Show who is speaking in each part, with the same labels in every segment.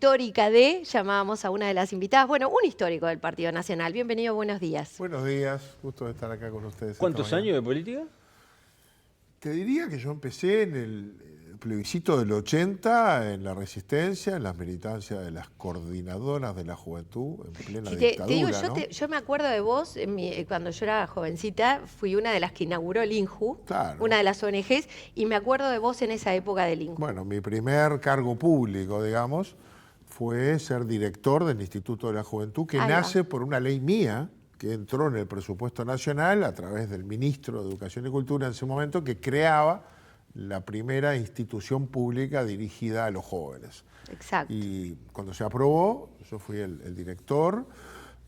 Speaker 1: histórica de, llamábamos a una de las invitadas, bueno, un histórico del Partido Nacional. Bienvenido, buenos días.
Speaker 2: Buenos días, gusto de estar acá con ustedes.
Speaker 3: ¿Cuántos años de política?
Speaker 2: Te diría que yo empecé en el plebiscito del 80, en la Resistencia, en las militancias de las coordinadoras de la juventud, en plena dictadura,
Speaker 1: te digo,
Speaker 2: ¿no?
Speaker 1: yo me acuerdo de vos, cuando yo era jovencita, fui una de las que inauguró el INJU,
Speaker 2: Claro.
Speaker 1: una de las ONGs, y me acuerdo de vos en esa época del INJU.
Speaker 2: Bueno, mi primer cargo público, digamos, fue ser director del Instituto de la Juventud, que
Speaker 1: Ahí va.
Speaker 2: nace por una ley mía que entró en el presupuesto nacional a través del ministro de Educación y Cultura en ese momento, que creaba la primera institución pública dirigida a los jóvenes.
Speaker 1: Exacto.
Speaker 2: Y cuando se aprobó, yo fui el director,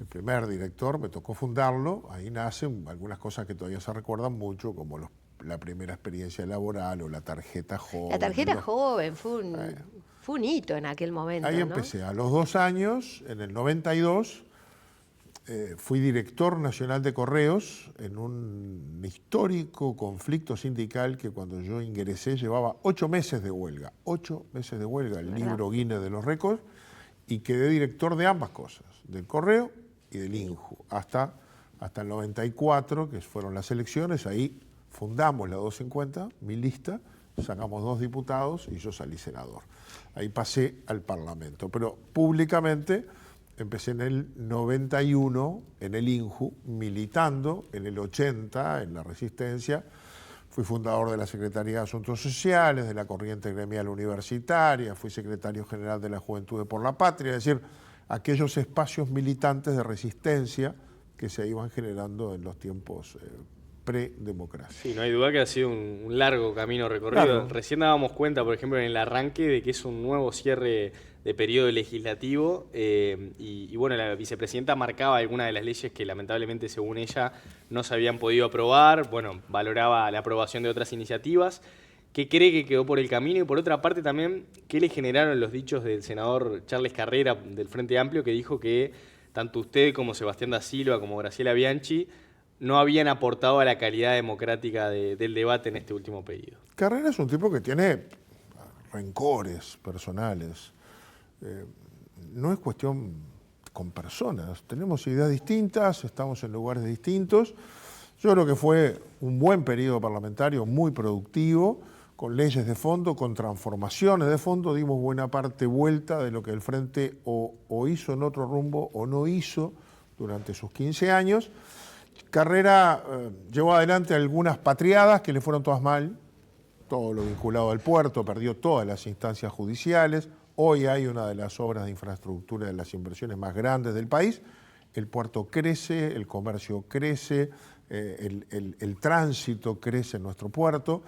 Speaker 2: el primer director, me tocó fundarlo, ahí nacen algunas cosas que todavía se recuerdan mucho, como la primera experiencia laboral o la tarjeta joven.
Speaker 1: La tarjeta joven fue un hito en aquel momento,
Speaker 2: Ahí
Speaker 1: ¿no?
Speaker 2: empecé. A los 2 años, en el 92, fui director nacional de Correos en un histórico conflicto sindical que cuando yo ingresé llevaba 8 meses de huelga. 8 meses de huelga, el libro Guinness de los récords, y quedé director de ambas cosas, del Correo y del INJU, hasta el 94, que fueron las elecciones. Ahí fundamos la 250, mi lista, sacamos 2 diputados y yo salí senador. Ahí pasé al Parlamento, pero públicamente empecé en el 91 en el INJU, militando en el 80 en la Resistencia. Fui fundador de la Secretaría de Asuntos Sociales, de la Corriente Gremial Universitaria, fui secretario general de la Juventud por la Patria, es decir, aquellos espacios militantes de resistencia que se iban generando en los tiempos pre-democracia.
Speaker 3: Sí, no hay duda que ha sido un largo camino recorrido.
Speaker 2: Claro.
Speaker 3: Recién dábamos cuenta, por ejemplo, en el arranque de que es un nuevo cierre de periodo legislativo y bueno, la vicepresidenta marcaba algunas de las leyes que lamentablemente, según ella, no se habían podido aprobar. Bueno, valoraba la aprobación de otras iniciativas. ¿Qué cree que quedó por el camino? Y por otra parte también, ¿qué le generaron los dichos del senador Charles Carrera del Frente Amplio, que dijo que tanto usted como Sebastián da Silva como Graciela Bianchi no habían aportado a la calidad democrática del debate en este último periodo?
Speaker 2: Carrera es un tipo que tiene rencores personales. No es cuestión con personas. Tenemos ideas distintas, estamos en lugares distintos. Yo creo que fue un buen periodo parlamentario, muy productivo, con leyes de fondo, con transformaciones de fondo. Dimos buena parte vuelta de lo que el Frente o hizo en otro rumbo o no hizo durante sus 15 años. Carrera llevó adelante algunas patriadas que le fueron todas mal, todo lo vinculado al puerto, perdió todas las instancias judiciales. Hoy hay una de las obras de infraestructura de las inversiones más grandes del país. El puerto crece, el comercio crece, el tránsito crece en nuestro puerto.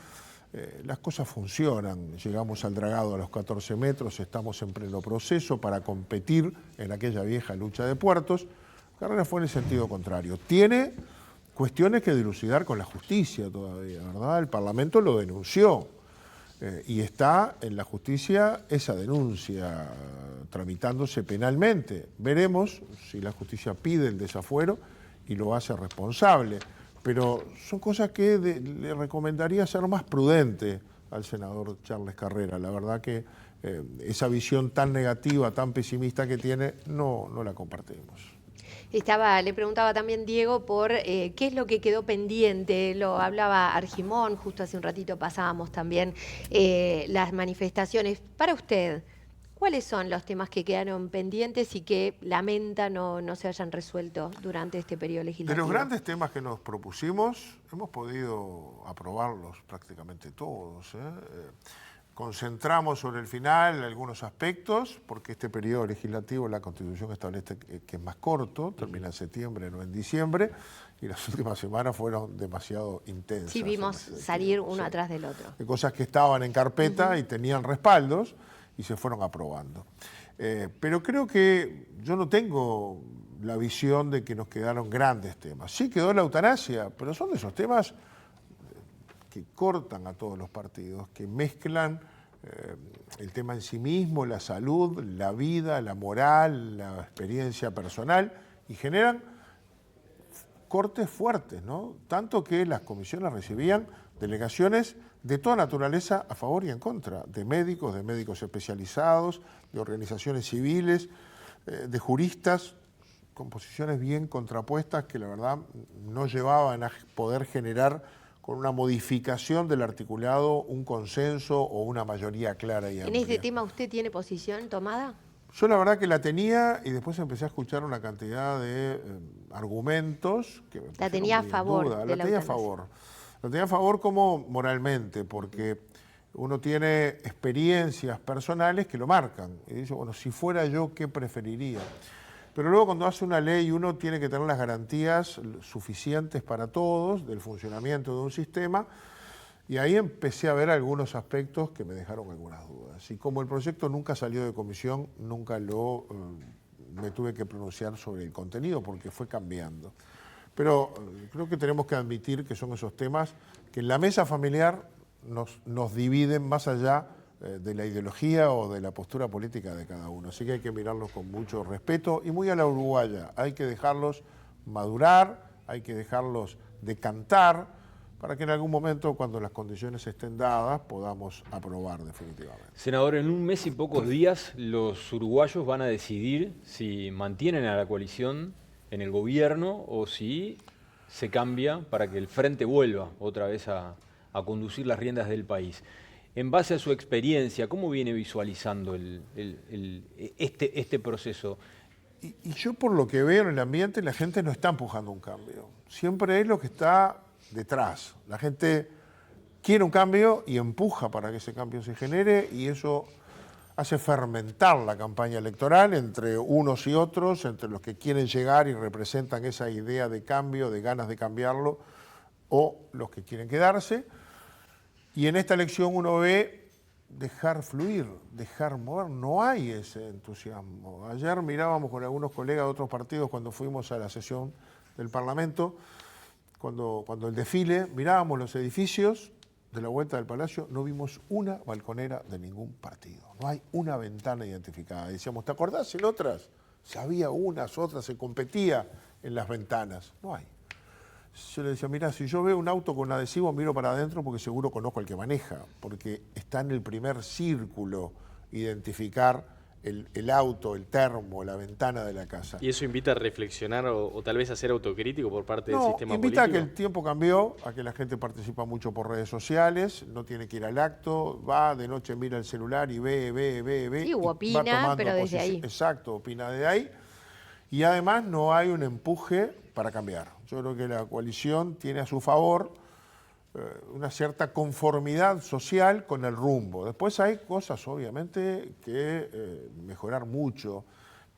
Speaker 2: Las cosas funcionan, llegamos al dragado a los 14 metros, estamos en pleno proceso para competir en aquella vieja lucha de puertos. Carrera fue en el sentido contrario. Tiene cuestiones que dilucidar con la justicia todavía, ¿verdad? El Parlamento lo denunció y está en la justicia esa denuncia tramitándose penalmente. Veremos si la justicia pide el desafuero y lo hace responsable. Pero son cosas que le recomendaría ser más prudente al senador Charles Carrera. La verdad que esa visión tan negativa, tan pesimista que tiene, no la compartimos.
Speaker 1: Le preguntaba también Diego por qué es lo que quedó pendiente. Lo hablaba Argimón, justo hace un ratito pasábamos también las manifestaciones. Para usted, ¿cuáles son los temas que quedaron pendientes y que lamenta no se hayan resuelto durante este periodo legislativo?
Speaker 2: De los grandes temas que nos propusimos, hemos podido aprobarlos prácticamente todos. Concentramos sobre el final algunos aspectos, porque este periodo legislativo, la Constitución establece que es más corto, termina en septiembre, no en diciembre, y las últimas semanas fueron demasiado intensas.
Speaker 1: Sí, vimos salir uno atrás del otro.
Speaker 2: De cosas que estaban en carpeta y tenían respaldos y se fueron aprobando. Pero creo que yo no tengo la visión de que nos quedaron grandes temas. Sí quedó la eutanasia, pero son de esos temas que cortan a todos los partidos, que mezclan el tema en sí mismo, la salud, la vida, la moral, la experiencia personal, y generan cortes fuertes, ¿no? Tanto que las comisiones recibían delegaciones de toda naturaleza a favor y en contra, de médicos especializados, de organizaciones civiles, de juristas, con posiciones bien contrapuestas que la verdad no llevaban a poder generar con una modificación del articulado un consenso o una mayoría clara y amplia.
Speaker 1: ¿En este tema usted tiene posición tomada?
Speaker 2: Yo la verdad que la tenía y después empecé a escuchar una cantidad de argumentos que me
Speaker 1: La tenía a favor
Speaker 2: duda.
Speaker 1: de
Speaker 2: La
Speaker 1: la
Speaker 2: tenía a
Speaker 1: eutanasia.
Speaker 2: favor. La tenía a favor como moralmente, porque uno tiene experiencias personales que lo marcan. Y dice, bueno, si fuera yo, ¿qué preferiría? Pero luego cuando hace una ley uno tiene que tener las garantías suficientes para todos del funcionamiento de un sistema. Y ahí empecé a ver algunos aspectos que me dejaron algunas dudas. Y como el proyecto nunca salió de comisión, nunca me tuve que pronunciar sobre el contenido porque fue cambiando. Pero creo que tenemos que admitir que son esos temas que en la mesa familiar nos dividen más allá de la ideología o de la postura política de cada uno. Así que hay que mirarlos con mucho respeto y muy a la uruguaya. Hay que dejarlos madurar, hay que dejarlos decantar, para que en algún momento, cuando las condiciones estén dadas, podamos aprobar definitivamente.
Speaker 4: Senador, en un mes y pocos días los uruguayos van a decidir si mantienen a la coalición en el gobierno o si se cambia para que el Frente vuelva otra vez a conducir las riendas del país. En base a su experiencia, ¿cómo viene visualizando este proceso?
Speaker 2: Y yo por lo que veo en el ambiente, la gente no está empujando un cambio. Siempre es lo que está detrás. La gente quiere un cambio y empuja para que ese cambio se genere y eso hace fermentar la campaña electoral entre unos y otros, entre los que quieren llegar y representan esa idea de cambio, de ganas de cambiarlo, o los que quieren quedarse. Y en esta elección uno ve dejar fluir, dejar mover, no hay ese entusiasmo. Ayer mirábamos con algunos colegas de otros partidos cuando fuimos a la sesión del Parlamento, cuando el desfile, mirábamos los edificios de la vuelta del Palacio, no vimos una balconera de ningún partido. No hay una ventana identificada. Decíamos, ¿te acordás en otras? Si había unas, otras, se competía en las ventanas. No hay. Yo le decía, mira, si yo veo un auto con adhesivo, miro para adentro porque seguro conozco al que maneja, porque está en el primer círculo identificar el auto, el termo, la ventana de la casa.
Speaker 3: ¿Y eso invita a reflexionar o tal vez a ser autocrítico por parte del sistema
Speaker 2: invita
Speaker 3: político?
Speaker 2: a que el tiempo cambió, a que la gente participa mucho por redes sociales, no tiene que ir al acto, va de noche, mira el celular y ve.
Speaker 1: Sí,
Speaker 2: y va
Speaker 1: opina,
Speaker 2: tomando
Speaker 1: pero desde
Speaker 2: posición.
Speaker 1: ahí.
Speaker 2: Exacto, opina de ahí. Y además no hay un empuje para cambiar. Yo creo que la coalición tiene a su favor una cierta conformidad social con el rumbo. Después hay cosas, obviamente, que mejorar mucho,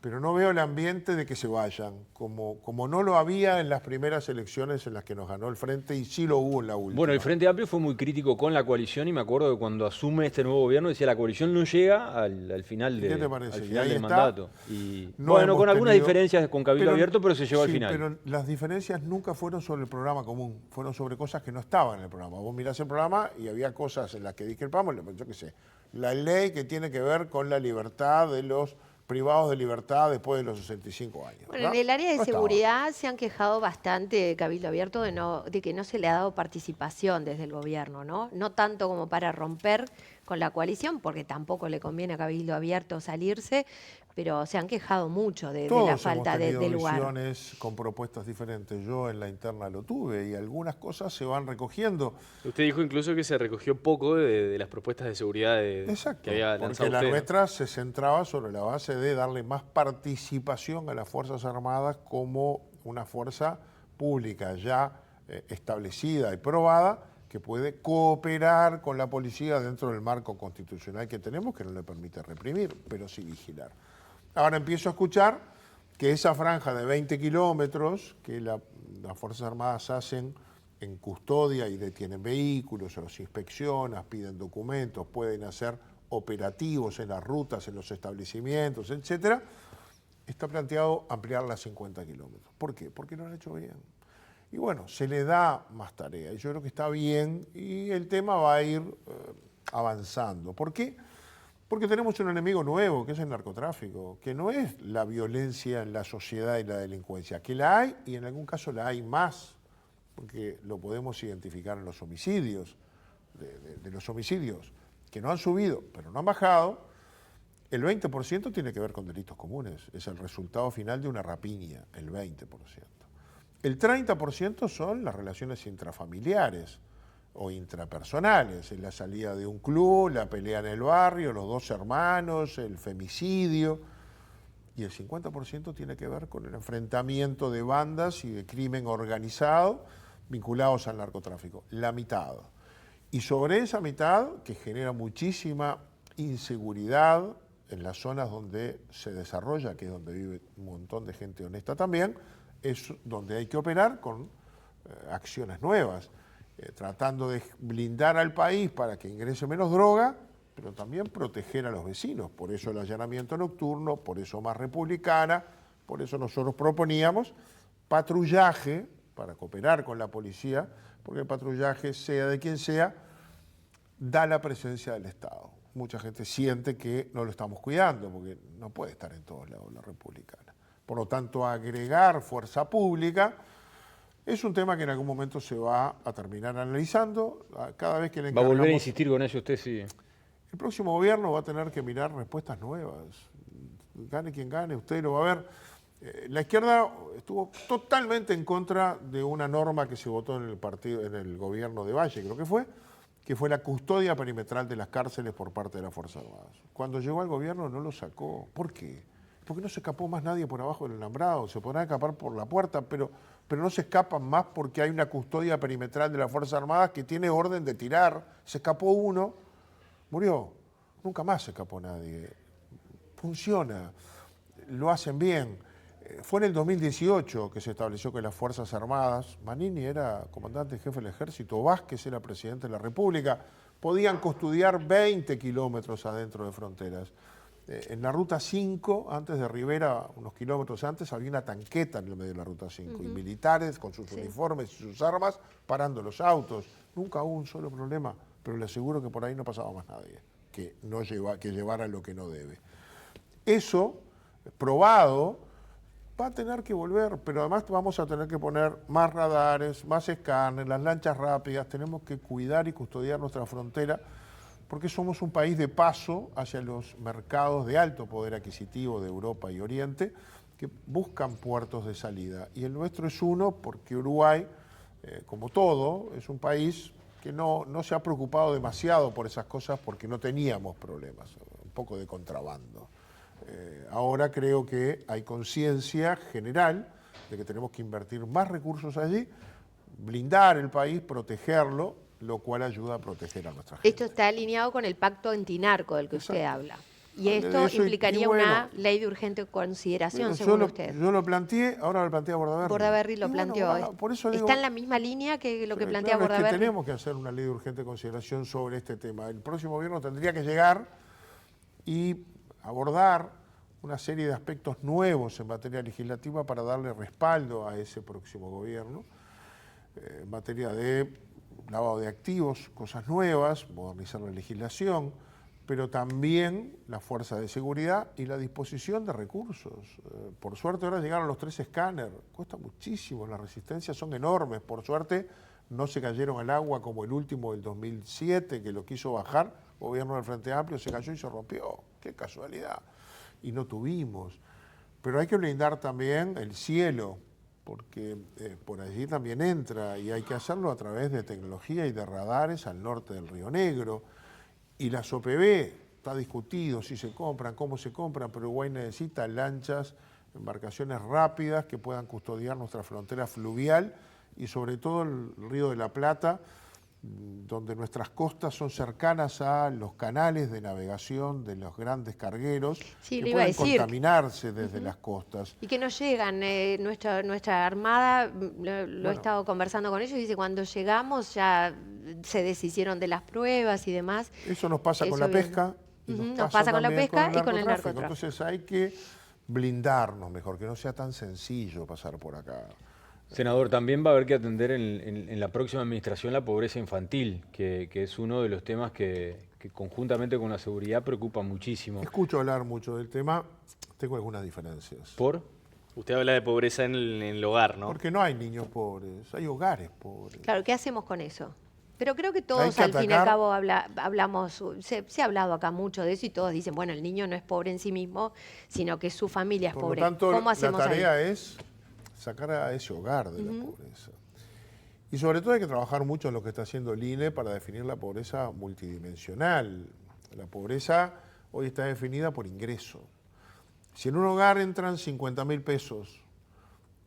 Speaker 2: pero no veo el ambiente de que se vayan, como no lo había en las primeras elecciones en las que nos ganó el Frente y sí lo hubo en la última.
Speaker 4: Bueno, el Frente Amplio fue muy crítico con la coalición y me acuerdo que cuando asume este nuevo gobierno decía la coalición no llega al final,
Speaker 2: ¿Qué te parece?
Speaker 4: al
Speaker 2: Y
Speaker 4: final
Speaker 2: ahí
Speaker 4: del
Speaker 2: está.
Speaker 4: mandato. Y
Speaker 2: No
Speaker 4: bueno,
Speaker 2: hemos
Speaker 4: con algunas
Speaker 2: tenido-
Speaker 4: diferencias con Cabildo Abierto, pero se llegó al
Speaker 2: sí,
Speaker 4: final.
Speaker 2: pero las diferencias nunca fueron sobre el programa común, fueron sobre cosas que no estaban en el programa. Vos mirás el programa y había cosas en las que discrepamos, yo qué sé, la ley que tiene que ver con la libertad de los privados de libertad después de los 65 años.
Speaker 1: Bueno,
Speaker 2: ¿verdad?
Speaker 1: en el área de
Speaker 2: No estaba.
Speaker 1: seguridad se han quejado bastante Cabildo Abierto de que no se le ha dado participación desde el gobierno, ¿no? No tanto como para romper con la coalición, porque tampoco le conviene a Cabildo Abierto salirse, pero se han quejado mucho de
Speaker 2: Todos
Speaker 1: la
Speaker 2: hemos
Speaker 1: falta de
Speaker 2: tenido
Speaker 1: lugar.
Speaker 2: visiones con propuestas diferentes. Yo en la interna lo tuve y algunas cosas se van recogiendo.
Speaker 3: Usted dijo incluso que se recogió poco de las propuestas de seguridad
Speaker 2: Exacto,
Speaker 3: que había
Speaker 2: porque
Speaker 3: lanzado
Speaker 2: la
Speaker 3: usted.
Speaker 2: nuestra se centraba sobre la base de darle más participación a las Fuerzas Armadas como una fuerza pública ya establecida y probada que puede cooperar con la policía dentro del marco constitucional que tenemos, que no le permite reprimir, pero sí vigilar. Ahora empiezo a escuchar que esa franja de 20 kilómetros que las Fuerzas Armadas hacen en custodia y detienen vehículos, se los inspeccionan, piden documentos, pueden hacer operativos en las rutas, en los establecimientos, etcétera, está planteado ampliarla a 50 kilómetros. ¿Por qué? Porque lo han hecho bien. Y bueno, se le da más tarea. Y yo creo que está bien y el tema va a ir avanzando. ¿Por qué? Porque tenemos un enemigo nuevo, que es el narcotráfico, que no es la violencia en la sociedad y la delincuencia, que la hay y en algún caso la hay más porque lo podemos identificar en los homicidios, de los homicidios que no han subido, pero no han bajado, el 20% tiene que ver con delitos comunes, es el resultado final de una rapiña, el 20%. El 30% son las relaciones intrafamiliares o intrapersonales, en la salida de un club, la pelea en el barrio, los dos hermanos, el femicidio. Y el 50% tiene que ver con el enfrentamiento de bandas y de crimen organizado vinculados al narcotráfico, la mitad. Y sobre esa mitad, que genera muchísima inseguridad en las zonas donde se desarrolla, que es donde vive un montón de gente honesta también, es donde hay que operar con acciones nuevas, tratando de blindar al país para que ingrese menos droga, pero también proteger a los vecinos. Por eso el allanamiento nocturno, por eso más republicana, por eso nosotros proponíamos patrullaje para cooperar con la policía, porque el patrullaje, sea de quien sea, da la presencia del Estado. Mucha gente siente que no lo estamos cuidando, porque no puede estar en todos lados la republicana. Por lo tanto, agregar fuerza pública es un tema que en algún momento se va a terminar analizando. Cada vez que le
Speaker 4: ¿Va a volver a
Speaker 2: encargamos...
Speaker 4: insistir con ello usted? Sí.
Speaker 2: El próximo gobierno va a tener que mirar respuestas nuevas. Gane quien gane, usted lo va a ver. La izquierda estuvo totalmente en contra de una norma que se votó en el gobierno de Valle, creo que fue la custodia perimetral de las cárceles por parte de las Fuerzas Armadas. Cuando llegó al gobierno no lo sacó. ¿Por qué? Porque no se escapó más nadie por abajo del alambrado. Se podrán escapar por la puerta, pero no se escapan más porque hay una custodia perimetral de las Fuerzas Armadas que tiene orden de tirar. Se escapó uno, murió. Nunca más se escapó nadie. Funciona. Lo hacen bien. Fue en el 2018 que se estableció que las Fuerzas Armadas, Manini era comandante jefe del ejército, Vázquez era presidente de la República, podían custodiar 20 kilómetros adentro de fronteras. En la Ruta 5, antes de Rivera, unos kilómetros antes, había una tanqueta en el medio de la Ruta 5, y militares con sus uniformes y sus armas parando los autos. Nunca hubo un solo problema, pero le aseguro que por ahí no pasaba más nadie, que llevara lo que no debe. Eso, probado, va a tener que volver, pero además vamos a tener que poner más radares, más escáneres, las lanchas rápidas, tenemos que cuidar y custodiar nuestra frontera, porque somos un país de paso hacia los mercados de alto poder adquisitivo de Europa y Oriente, que buscan puertos de salida. Y el nuestro es uno porque Uruguay, como todo, es un país que no se ha preocupado demasiado por esas cosas porque no teníamos problemas, un poco de contrabando. Ahora creo que hay conciencia general de que tenemos que invertir más recursos allí, blindar el país, protegerlo, lo cual ayuda a proteger a nuestra gente.
Speaker 1: Esto está alineado con el pacto antinarco del que usted habla. Y esto
Speaker 2: Eso,
Speaker 1: implicaría
Speaker 2: bueno,
Speaker 1: una ley de urgente consideración,
Speaker 2: bueno,
Speaker 1: según usted.
Speaker 2: Yo lo planteé, ahora lo plantea Bordaberry.
Speaker 1: Bordaberry lo
Speaker 2: Y
Speaker 1: planteó
Speaker 2: bueno,
Speaker 1: hoy.
Speaker 2: por eso digo,
Speaker 1: ¿Está en la misma línea que lo que plantea
Speaker 2: claro, es
Speaker 1: Bordaberry?
Speaker 2: que tenemos que hacer una ley de urgente consideración sobre este tema. El próximo gobierno tendría que llegar y abordar una serie de aspectos nuevos en materia legislativa para darle respaldo a ese próximo gobierno, en materia de lavado de activos, cosas nuevas, modernizar la legislación, pero también la fuerza de seguridad y la disposición de recursos. Por suerte ahora llegaron los 3 escáneres, cuesta muchísimo, las resistencias son enormes, por suerte no se cayeron al agua como el último del 2007, que lo quiso bajar, gobierno del Frente Amplio, se cayó y se rompió, qué casualidad. Y no tuvimos. Pero hay que blindar también el cielo, porque por allí también entra, y hay que hacerlo a través de tecnología y de radares al norte del Río Negro. Y las OPV, está discutido si se compran, cómo se compran, pero Uruguay necesita lanchas, embarcaciones rápidas que puedan custodiar nuestra frontera fluvial y sobre todo el Río de la Plata, donde nuestras costas son cercanas a los canales de navegación de los grandes cargueros que pueden contaminarse desde las costas.
Speaker 1: Y que no llegan, nuestra Armada, lo he estado conversando con ellos, dice cuando llegamos ya se deshicieron de las pruebas y demás.
Speaker 2: Eso nos pasa con la pesca.
Speaker 1: Nos pasa con la pesca y con el narcotráfico.
Speaker 2: Entonces hay que blindarnos mejor, que no sea tan sencillo pasar por acá.
Speaker 4: Senador, también va a haber que atender en la próxima administración la pobreza infantil, que es uno de los temas que conjuntamente con la seguridad preocupa muchísimo.
Speaker 2: Escucho hablar mucho del tema, tengo algunas diferencias.
Speaker 4: ¿Por?
Speaker 3: Usted habla de pobreza en el hogar, ¿no?
Speaker 2: Porque no hay niños pobres, hay hogares pobres.
Speaker 1: Claro, ¿qué hacemos con eso? Pero creo que
Speaker 2: Hay
Speaker 1: todos
Speaker 2: que
Speaker 1: al fin y al
Speaker 2: atacar-
Speaker 1: cabo hablamos, se ha hablado acá mucho de eso y todos dicen, bueno, el niño no es pobre en sí mismo, sino que su familia es
Speaker 2: Por lo
Speaker 1: pobre.
Speaker 2: tanto,
Speaker 1: ¿Cómo
Speaker 2: la
Speaker 1: hacemos ahí?
Speaker 2: tarea es sacar a ese hogar de la pobreza. Y sobre todo hay que trabajar mucho en lo que está haciendo el INE para definir la pobreza multidimensional. La pobreza hoy está definida por ingreso. Si en un hogar entran 50.000 pesos,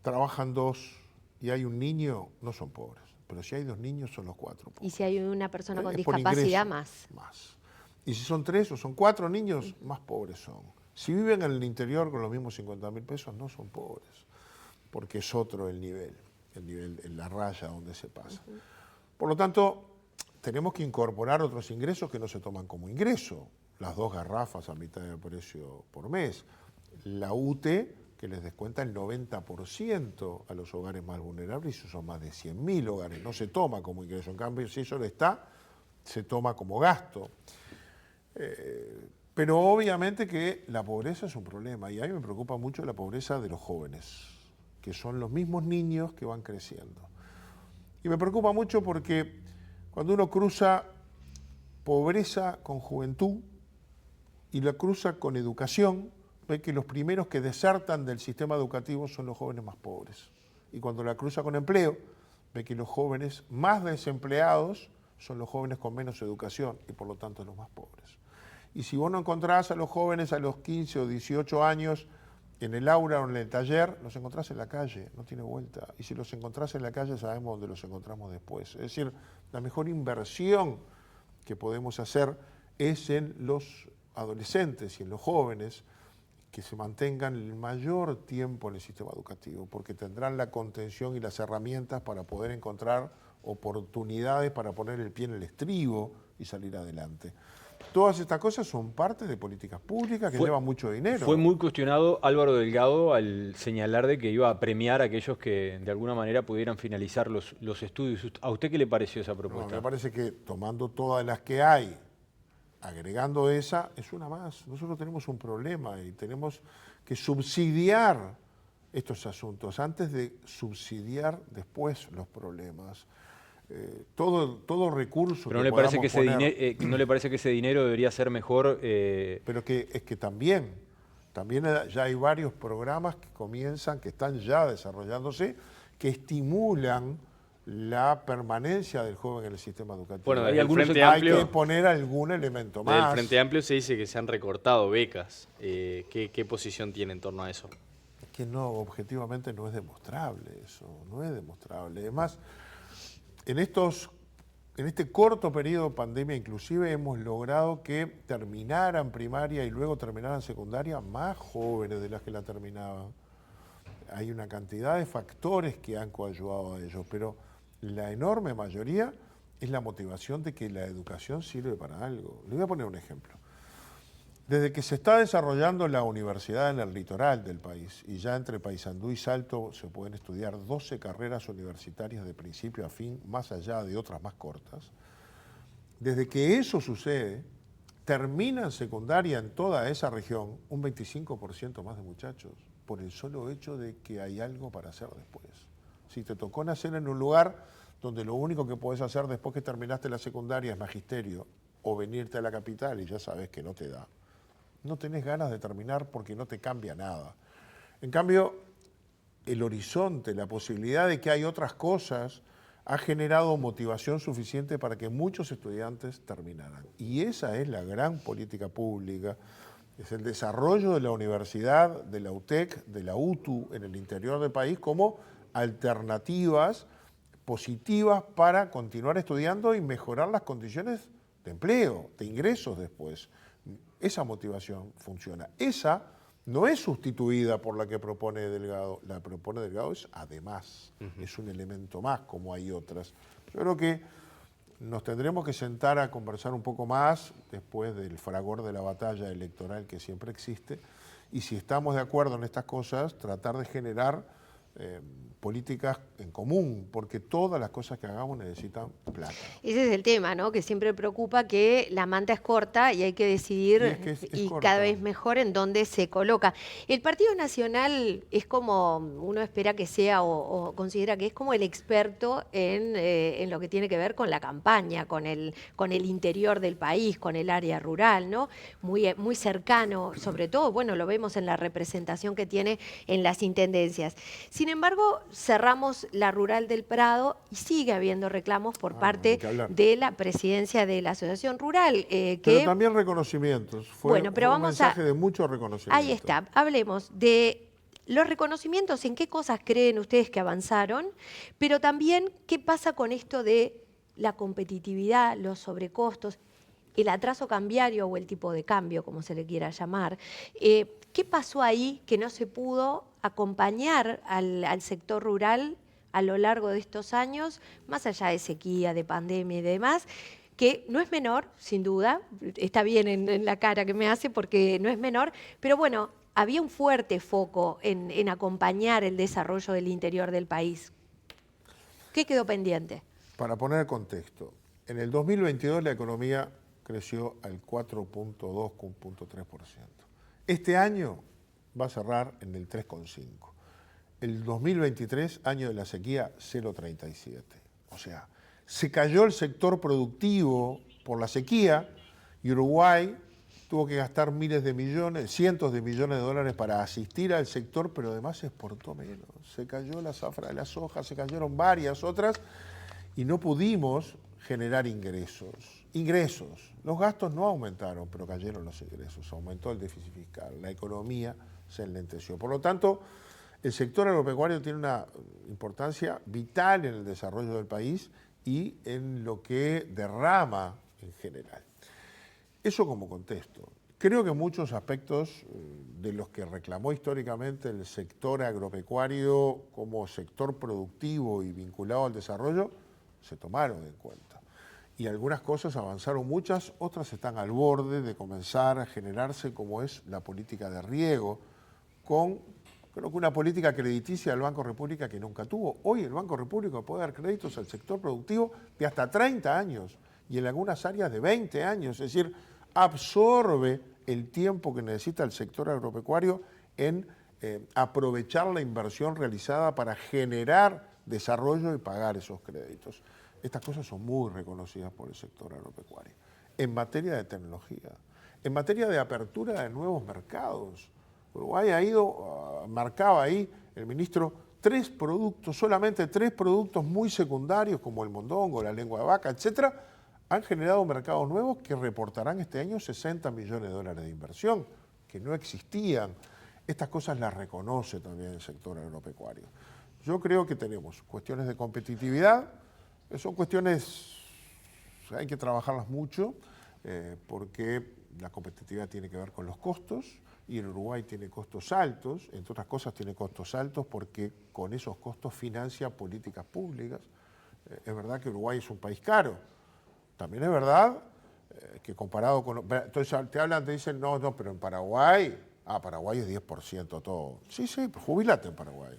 Speaker 2: trabajan 2 y hay un niño, no son pobres. Pero si hay 2 niños, son los 4 pobres.
Speaker 1: Y si hay una persona con
Speaker 2: Es por
Speaker 1: discapacidad,
Speaker 2: ingreso,
Speaker 1: más.
Speaker 2: Y si son 3 o son 4 niños, más pobres son. Si viven en el interior con los mismos 50.000 pesos, no son pobres, porque es otro el nivel, en la raya donde se pasa. Por lo tanto, tenemos que incorporar otros ingresos que no se toman como ingreso. Las 2 garrafas a mitad de precio por mes. La UTE, que les descuenta el 90% a los hogares más vulnerables, y eso son más de 100.000 hogares. No se toma como ingreso. En cambio, si eso le está, se toma como gasto. Pero obviamente que la pobreza es un problema y a mí me preocupa mucho la pobreza de los jóvenes, que son los mismos niños que van creciendo. Y me preocupa mucho porque cuando uno cruza pobreza con juventud y la cruza con educación, ve que los primeros que desertan del sistema educativo son los jóvenes más pobres. Y cuando la cruza con empleo, ve que los jóvenes más desempleados son los jóvenes con menos educación y por lo tanto los más pobres. Y si vos no encontrás a los jóvenes a los 15 o 18 años en el aula o en el taller, los encontrás en la calle, no tiene vuelta. Y si los encontrás en la calle, sabemos dónde los encontramos después. Es decir, la mejor inversión que podemos hacer es en los adolescentes y en los jóvenes, que se mantengan el mayor tiempo en el sistema educativo, porque tendrán la contención y las herramientas para poder encontrar oportunidades para poner el pie en el estribo y salir adelante. Todas estas cosas son parte de políticas públicas que llevan mucho dinero.
Speaker 4: Fue muy cuestionado Álvaro Delgado al señalar de que iba a premiar a aquellos que de alguna manera pudieran finalizar los estudios. ¿A usted qué le pareció esa
Speaker 2: No,
Speaker 4: propuesta?
Speaker 2: me parece que tomando todas las que hay, agregando esa, es una más. Nosotros tenemos un problema y tenemos que subsidiar estos asuntos antes de subsidiar después los problemas. Todo recurso
Speaker 4: Pero
Speaker 2: que
Speaker 4: ¿no le parece
Speaker 2: podamos
Speaker 4: que
Speaker 2: poner,
Speaker 4: ¿no le parece que ese dinero debería ser mejor?
Speaker 2: pero que es que también ya hay varios programas que comienzan, que están ya desarrollándose, que estimulan la permanencia del joven en el sistema educativo.
Speaker 3: Bueno,
Speaker 4: Hay
Speaker 3: desde el
Speaker 4: algunos
Speaker 3: Frente
Speaker 2: Hay
Speaker 3: Amplio,
Speaker 2: que poner algún elemento
Speaker 3: desde el
Speaker 2: más.
Speaker 3: Frente Amplio se dice que se han recortado becas. ¿Qué posición tiene en torno a eso?
Speaker 2: Es que no, objetivamente no es demostrable eso, no es demostrable. Además, en este corto periodo de pandemia inclusive hemos logrado que terminaran primaria y luego terminaran secundaria más jóvenes de las que la terminaban. Hay una cantidad de factores que han coadyuvado a ello, pero la enorme mayoría es la motivación de que la educación sirve para algo. Le voy a poner un ejemplo. Desde que se está desarrollando la universidad en el litoral del país y ya entre Paysandú y Salto se pueden estudiar 12 carreras universitarias de principio a fin, más allá de otras más cortas, desde que eso sucede, terminan secundaria en toda esa región un 25% más de muchachos, por el solo hecho de que hay algo para hacer después. Si te tocó nacer en un lugar donde lo único que podés hacer después que terminaste la secundaria es magisterio o venirte a la capital y ya sabes que no te da, no tenés ganas de terminar porque no te cambia nada. En cambio, el horizonte, la posibilidad de que hay otras cosas, ha generado motivación suficiente para que muchos estudiantes terminaran. Y esa es la gran política pública, es el desarrollo de la universidad, de la UTEC, de la UTU en el interior del país como alternativas positivas para continuar estudiando y mejorar las condiciones de empleo, de ingresos después. Esa motivación funciona. Esa no es sustituida por la que propone Delgado. La que propone Delgado es además, es un elemento más, como hay otras. Yo creo que nos tendremos que sentar a conversar un poco más después del fragor de la batalla electoral que siempre existe. Y si estamos de acuerdo en estas cosas, tratar de generar políticas en común, porque todas las cosas que hagamos necesitan plata.
Speaker 1: Ese es el tema, ¿no? Que siempre preocupa que la manta es corta y hay que decidir
Speaker 2: Y es que es
Speaker 1: y
Speaker 2: corta.
Speaker 1: cada vez mejor en dónde se coloca. El Partido Nacional es como uno espera que sea o considera que es como el experto en lo que tiene que ver con la campaña, con el interior del país, con el área rural, ¿no? Muy cercano, sobre todo, bueno, lo vemos en la representación que tiene en las intendencias. Sin embargo, cerramos la rural del Prado y sigue habiendo reclamos por
Speaker 2: ni
Speaker 1: parte
Speaker 2: que hablar.
Speaker 1: de la presidencia de la Asociación Rural.
Speaker 2: Pero también reconocimientos. Fue
Speaker 1: Bueno, pero
Speaker 2: un
Speaker 1: vamos
Speaker 2: mensaje de mucho reconocimiento.
Speaker 1: Ahí está, hablemos de los reconocimientos, en qué cosas creen ustedes que avanzaron, pero también qué pasa con esto de la competitividad, los sobrecostos, el atraso cambiario o el tipo de cambio, como se le quiera llamar. ¿Qué pasó ahí que no se pudo acompañar al sector rural a lo largo de estos años, más allá de sequía, de pandemia y demás? Que no es menor, sin duda, está bien en la cara que me hace porque no es menor, pero bueno, había un fuerte foco en acompañar el desarrollo del interior del país. ¿Qué quedó pendiente?
Speaker 2: Para poner contexto, en el 2022 la economía creció al 4.2,3%. Este año va a cerrar en el 3,5%. El 2023, año de la sequía, 0,37%. O sea, se cayó el sector productivo por la sequía y Uruguay tuvo que gastar miles de millones, cientos de millones de dólares para asistir al sector, pero además se exportó menos. Se cayó la zafra de la soja, se cayeron varias otras y no pudimos generar ingresos. Los gastos no aumentaron, pero cayeron los ingresos, aumentó el déficit fiscal, la economía se enlenteció. Por lo tanto, el sector agropecuario tiene una importancia vital en el desarrollo del país y en lo que derrama en general. Eso como contexto. Creo que muchos aspectos de los que reclamó históricamente el sector agropecuario como sector productivo y vinculado al desarrollo se tomaron en cuenta. Y algunas cosas avanzaron muchas, otras están al borde de comenzar a generarse, como es la política de riego, con creo que una política crediticia del Banco República que nunca tuvo. Hoy el Banco República puede dar créditos al sector productivo de hasta 30 años y en algunas áreas de 20 años, es decir, absorbe el tiempo que necesita el sector agropecuario en aprovechar la inversión realizada para generar desarrollo y pagar esos créditos. Estas cosas son muy reconocidas por el sector agropecuario. En materia de tecnología, en materia de apertura de nuevos mercados, Uruguay ha ido, marcaba ahí el ministro, solamente tres productos muy secundarios como el mondongo, la lengua de vaca, etcétera, han generado mercados nuevos que reportarán este año 60 millones de dólares de inversión, que no existían. Estas cosas las reconoce también el sector agropecuario. Yo creo que tenemos cuestiones de competitividad, son cuestiones, hay que trabajarlas mucho, porque la competitividad tiene que ver con los costos, y en Uruguay tiene costos altos, entre otras cosas tiene costos altos porque con esos costos financia políticas públicas. Es verdad que Uruguay es un país caro, también es verdad que comparado con... Entonces te dicen, no, pero en Paraguay, Paraguay es 10% todo. Sí, pues jubilate en Paraguay.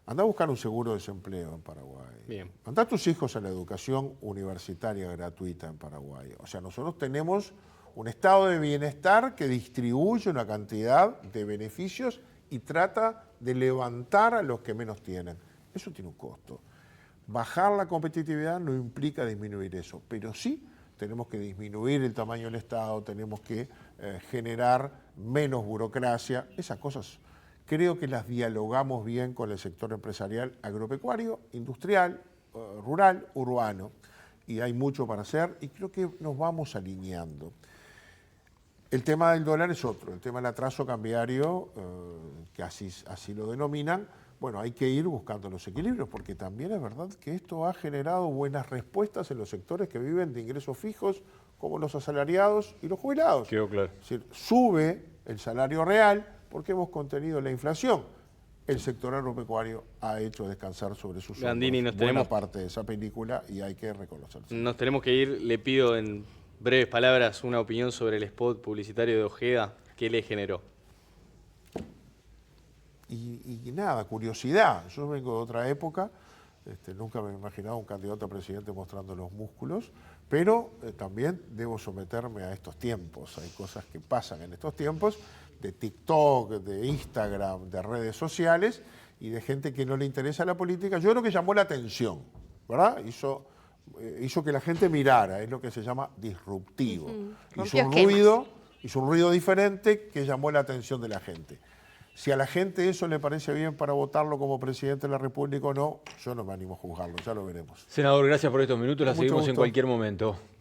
Speaker 2: Anda a buscar un seguro de desempleo en Paraguay.
Speaker 3: Bien.
Speaker 2: Anda a tus hijos a la educación universitaria gratuita en Paraguay. O sea, nosotros tenemos un estado de bienestar que distribuye una cantidad de beneficios y trata de levantar a los que menos tienen. Eso tiene un costo. Bajar la competitividad no implica disminuir eso, pero sí tenemos que disminuir el tamaño del Estado, tenemos que generar menos burocracia, esas cosas. Creo que las dialogamos bien con el sector empresarial agropecuario, industrial, rural, urbano, y hay mucho para hacer y creo que nos vamos alineando. El tema del dólar es otro, el tema del atraso cambiario, que así lo denominan. Bueno, hay que ir buscando los equilibrios, porque también es verdad que esto ha generado buenas respuestas en los sectores que viven de ingresos fijos, como los asalariados y los jubilados.
Speaker 4: Quedó claro.
Speaker 2: Es decir, sube el salario real porque hemos contenido la inflación. El sector agropecuario ha hecho descansar sobre sus hombros buena parte de esa película y hay que reconocerlo.
Speaker 3: Nos tenemos que ir. Le pido en breves palabras una opinión sobre el spot publicitario de Ojeda. ¿Qué le generó?
Speaker 2: y nada, curiosidad. Yo vengo de otra época, nunca me he imaginado un candidato a presidente mostrando los músculos, pero también debo someterme a estos tiempos. Hay cosas que pasan en estos tiempos, de TikTok, de Instagram, de redes sociales y de gente que no le interesa la política. Yo creo que llamó la atención, ¿verdad? Hizo que la gente mirara, es lo que se llama disruptivo.
Speaker 1: Rompió esquemas.
Speaker 2: Hizo un ruido diferente que llamó la atención de la gente. Si a la gente eso le parece bien para votarlo como presidente de la República o no, yo no me animo a juzgarlo, ya lo veremos.
Speaker 4: Senador, gracias por estos minutos, la
Speaker 2: Con mucho
Speaker 4: seguimos en
Speaker 2: gusto.
Speaker 4: cualquier momento.